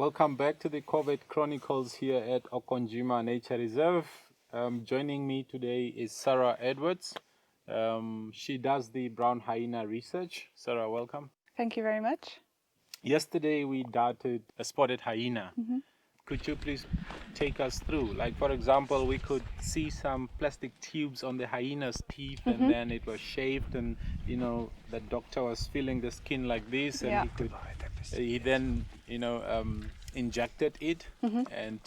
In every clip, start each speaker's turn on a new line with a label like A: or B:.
A: Welcome back to the COVID Chronicles here at Okonjima Nature Reserve. Joining me today is Sarah Edwards. She does the brown hyena research. Sarah, welcome.
B: Thank you very much.
A: Yesterday we darted a spotted hyena. Could you please take us through? Like, for example, we could see some plastic tubes on the hyena's teeth, and then it was shaved, and the doctor was feeling the skin like this, and he then injected it and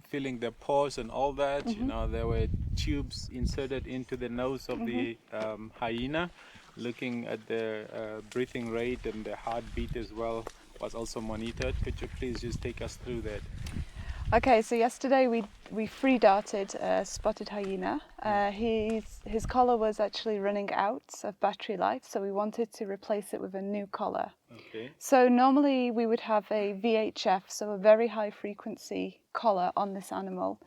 A: filling the pores and all that. There were tubes inserted into the nose of the hyena. Looking at the breathing rate and the heartbeat as well was also monitored. Could you please just take us through that?
B: Okay, so yesterday we free darted a spotted hyena. His collar was actually running out of battery life, so we wanted to replace it with a new collar.
A: Okay.
B: So normally we would have a VHF, so a very high frequency collar on this animal,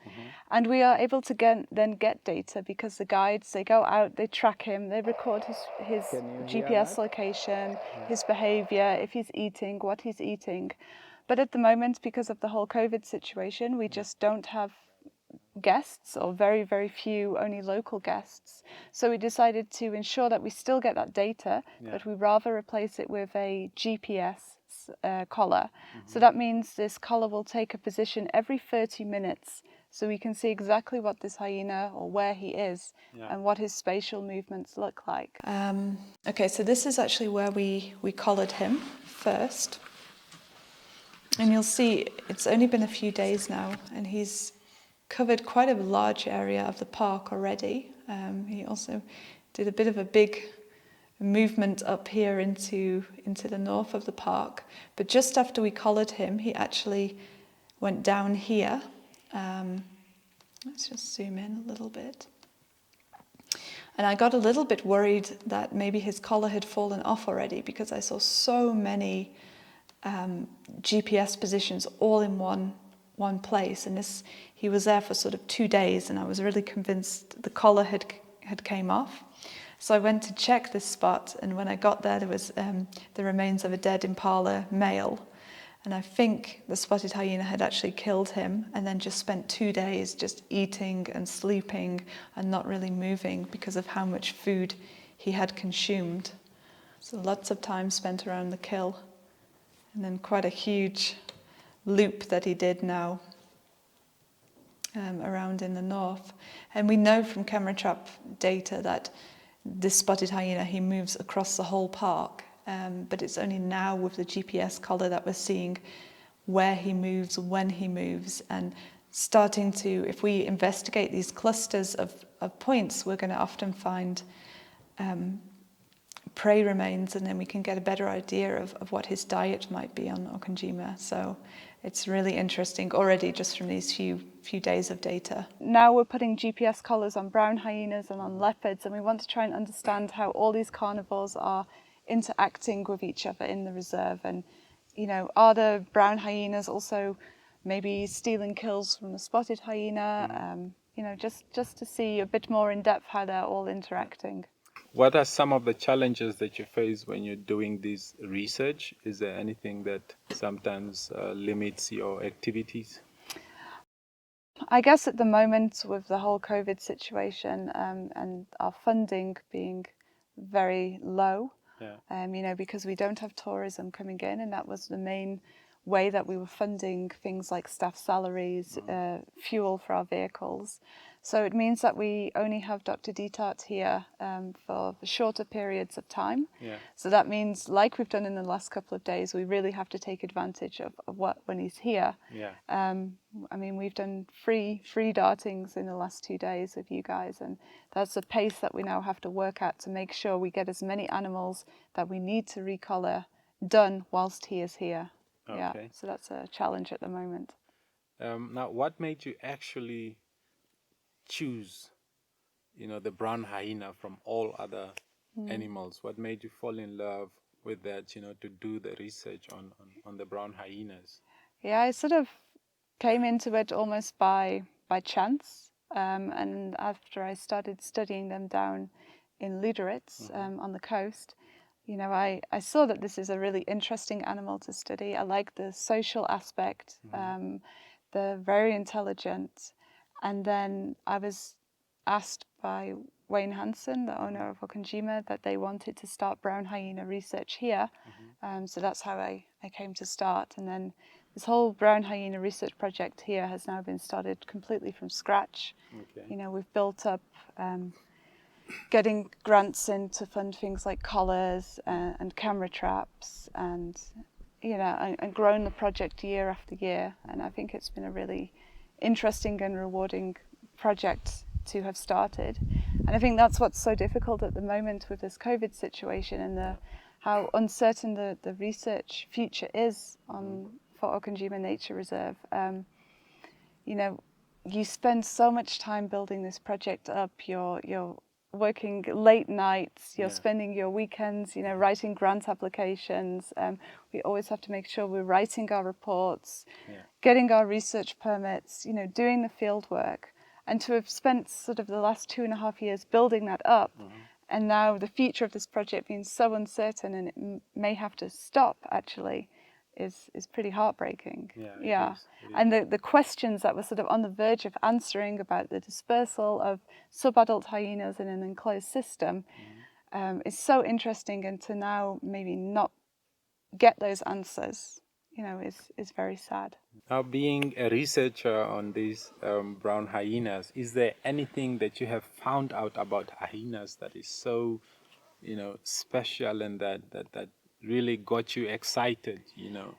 B: and we are able to then get data because the guides, they go out, they track him, they record his GPS location, his behavior, if he's eating, what he's eating. But at the moment, because of the whole COVID situation, we just don't have guests, or very, very few, only local guests. So we decided to ensure that we still get that data, but we rather replace it with a GPS collar. So that means this collar will take a position every 30 minutes, so we can see exactly what this hyena, or where he is, and what his spatial movements look like. Okay, so this is actually where we collared him first. And you'll see it's only been a few days now, and he's covered quite a large area of the park already. He also did a bit of a big movement up here into the north of the park. But just after we collared him, he actually went down here. Let's just zoom in a little bit. And I got a little bit worried that maybe his collar had fallen off already, because I saw so many GPS positions all in one place, and he was there for sort of 2 days, and I was really convinced the collar had came off. So I went to check this spot, and when I got there was the remains of a dead impala male, and I think the spotted hyena had actually killed him and then just spent 2 days just eating and sleeping and not really moving because of how much food he had consumed. So lots of time spent around the kill. And then quite a huge loop that he did now around in the north. And we know from camera trap data that this spotted hyena, he moves across the whole park. But it's only now with the GPS collar that we're seeing where he moves, when he moves, and starting to, if we investigate these clusters of points, we're going to often find prey remains, and then we can get a better idea of what his diet might be on Okonjima. So it's really interesting already just from these few days of data. Now we're putting GPS collars on brown hyenas and on leopards, and we want to try and understand how all these carnivores are interacting with each other in the reserve. And are the brown hyenas also maybe stealing kills from the spotted hyena? Just to see a bit more in depth how they're all interacting.
A: What are some of the challenges that you face when you're doing this research? Is there anything that sometimes limits your activities?
B: I guess at the moment, with the whole COVID situation and our funding being very low, because we don't have tourism coming in, and that was the main way that we were funding things like staff salaries, fuel for our vehicles. So it means that we only have Dr. Dietart here for shorter periods of time. So that means, like we've done in the last couple of days, we really have to take advantage of when he's here. We've done free dartings in the last 2 days with you guys, and that's a pace that we now have to work at to make sure we get as many animals that we need to recollar done whilst he is here.
A: Okay.
B: So that's a challenge at the moment.
A: Now, what made you actually choose, the brown hyena from all other animals? What made you fall in love with that, to do the research on the brown hyenas?
B: Yeah, I sort of came into it almost by chance. And after I started studying them down in Lüderitz on the coast, you know, I saw that this is a really interesting animal to study. I like the social aspect. They're very intelligent. And then I was asked by Wayne Hansen, the owner of Okonjima, that they wanted to start brown hyena research here. So that's how I came to start. And then this whole brown hyena research project here has now been started completely from scratch.
A: Okay.
B: You know, we've built up getting grants in to fund things like collars and camera traps, and you know, and grown the project year after year. And I think it's been a really interesting and rewarding project to have started. And I think that's what's so difficult at the moment with this COVID situation, and how uncertain the research future is for Okonjima Nature Reserve. You know, you spend so much time building this project up. You're working late nights. You're spending your weekends, you know, writing grant applications. We always have to make sure we're writing our reports, getting our research permits. You know, doing the field work, and to have spent sort of the last 2.5 years building that up, and now the future of this project being so uncertain and it may have to stop actually. Is pretty heartbreaking.
A: It is.
B: And the questions that were sort of on the verge of answering about the dispersal of subadult hyenas in an enclosed system is so interesting, and to now maybe not get those answers, you know, is very sad.
A: Now, being a researcher on these brown hyenas, is there anything that you have found out about hyenas that is so, you know, special and that really got you excited, you know?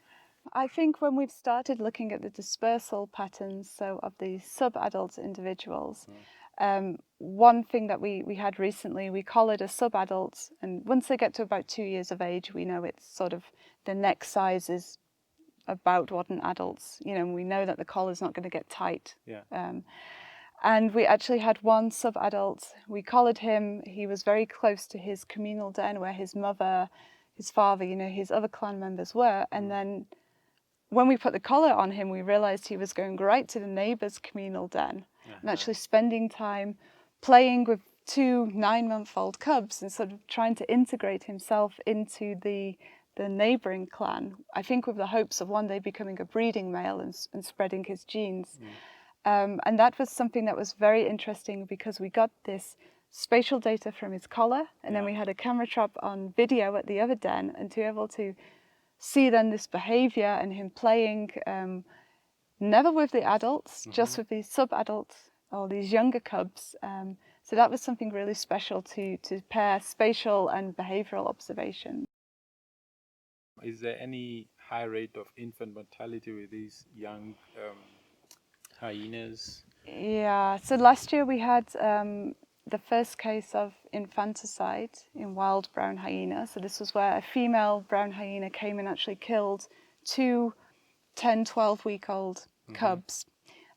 B: I think when we've started looking at the dispersal patterns, so of the subadult individuals, one thing that we had recently, we collared a subadult, and once they get to about 2 years of age, we know it's sort of the neck size is about what an adult's, you know, and we know that the collar's not going to get tight. And we actually had one subadult. We collared him. He was very close to his communal den where his mother, his father, you know, his other clan members were. And then when we put the collar on him, we realized he was going right to the neighbor's communal den and actually spending time playing with 2 9-month-old cubs and sort of trying to integrate himself into the neighboring clan, I think with the hopes of one day becoming a breeding male and spreading his genes. And that was something that was very interesting because we got this spatial data from his collar, and then we had a camera trap on video at the other den, and to be able to see then this behavior and him playing, never with the adults, just with these sub-adults or these younger cubs. So that was something really special to pair spatial and behavioral observation.
A: Is there any high rate of infant mortality with these young hyenas?
B: Yeah, so last year we had the first case of infanticide in wild brown hyena. So this was where a female brown hyena came and actually killed 2 10, 12-week-old cubs.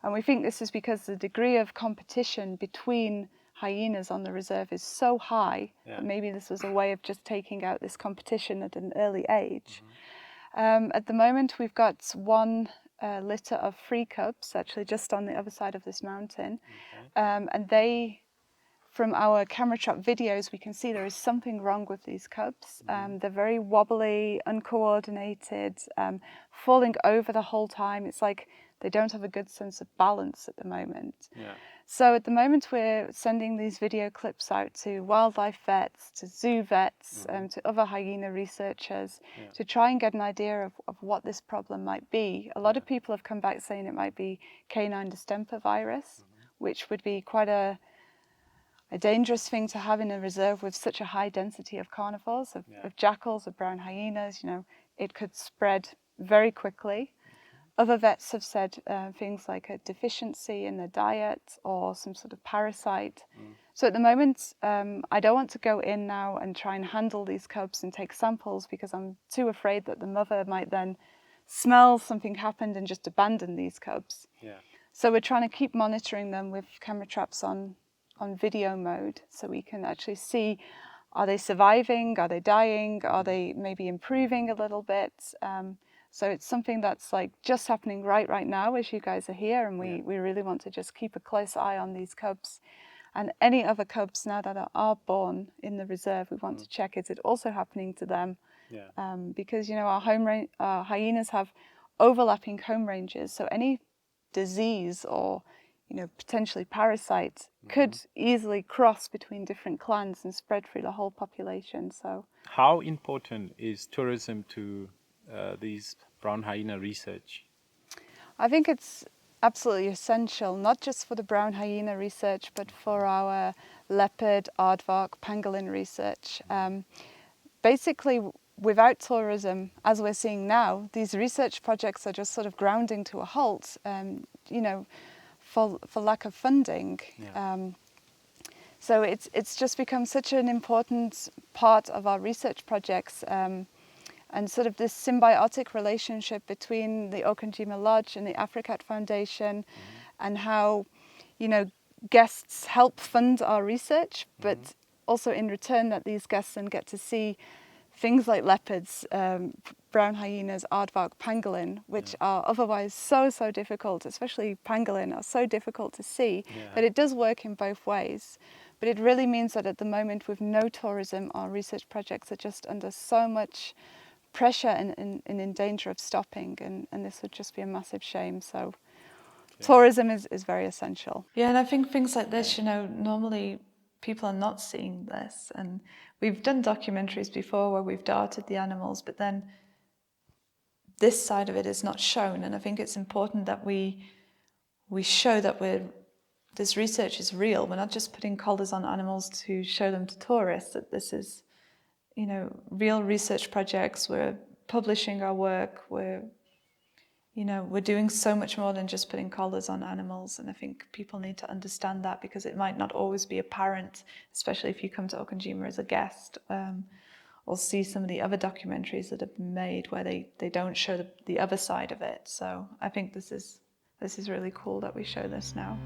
B: And we think this is because the degree of competition between hyenas on the reserve is so high that maybe this was a way of just taking out this competition at an early age. At the moment we've got one litter of 3 cubs actually just on the other side of this mountain, and they, from our camera trap videos, we can see there is something wrong with these cubs. They're very wobbly, uncoordinated, falling over the whole time. It's like they don't have a good sense of balance at the moment. So at the moment we're sending these video clips out to wildlife vets, to zoo vets, to other hyena researchers to try and get an idea of what this problem might be. A lot of people have come back saying it might be canine distemper virus, which would be quite a dangerous thing to have in a reserve with such a high density of carnivores, of jackals, of brown hyenas. You know, it could spread very quickly. Other vets have said things like a deficiency in the diet or some sort of parasite. So at the moment, I don't want to go in now and try and handle these cubs and take samples because I'm too afraid that the mother might then smell something happened and just abandon these cubs. So we're trying to keep monitoring them with camera traps on video mode so we can actually see, are they surviving, are they dying, are they maybe improving a little bit. So it's something that's like just happening right now as you guys are here, and we really want to just keep a close eye on these cubs And any other cubs now that are born in the reserve, we want to check, is it also happening to them?
A: Yeah.
B: Because, you know, our hyenas have overlapping home ranges, so any disease or, you know, potentially parasites could easily cross between different clans and spread through the whole population. So,
A: how important is tourism to these brown hyena research?
B: I think it's absolutely essential, not just for the brown hyena research, but for our leopard, aardvark, pangolin research. Basically, without tourism, as we're seeing now, these research projects are just sort of grounding to a halt, you know, for lack of funding.
A: Yeah.
B: So it's just become such an important part of our research projects, and sort of this symbiotic relationship between the Okonjima Lodge and the AfriCat Foundation, and how, you know, guests help fund our research, but also in return that these guests then get to see things like leopards, brown hyenas, aardvark, pangolin, which are otherwise so difficult, especially pangolin, are so difficult to see, that it does work in both ways. But it really means that at the moment, with no tourism, our research projects are just under so much pressure and in danger of stopping, and this would just be a massive shame. So tourism is very essential.
C: Yeah, and I think things like this, you know, normally people are not seeing this, and we've done documentaries before where we've darted the animals, but then this side of it is not shown, and I think it's important that we show that this research is real. We're not just putting collars on animals to show them to tourists, that this is, you know, real research projects. We're publishing our work, we're doing so much more than just putting collars on animals, and I think people need to understand that, because it might not always be apparent, especially if you come to Okonjima as a guest, or see some of the other documentaries that have been made where they don't show the other side of it. So I think this is really cool that we show this now.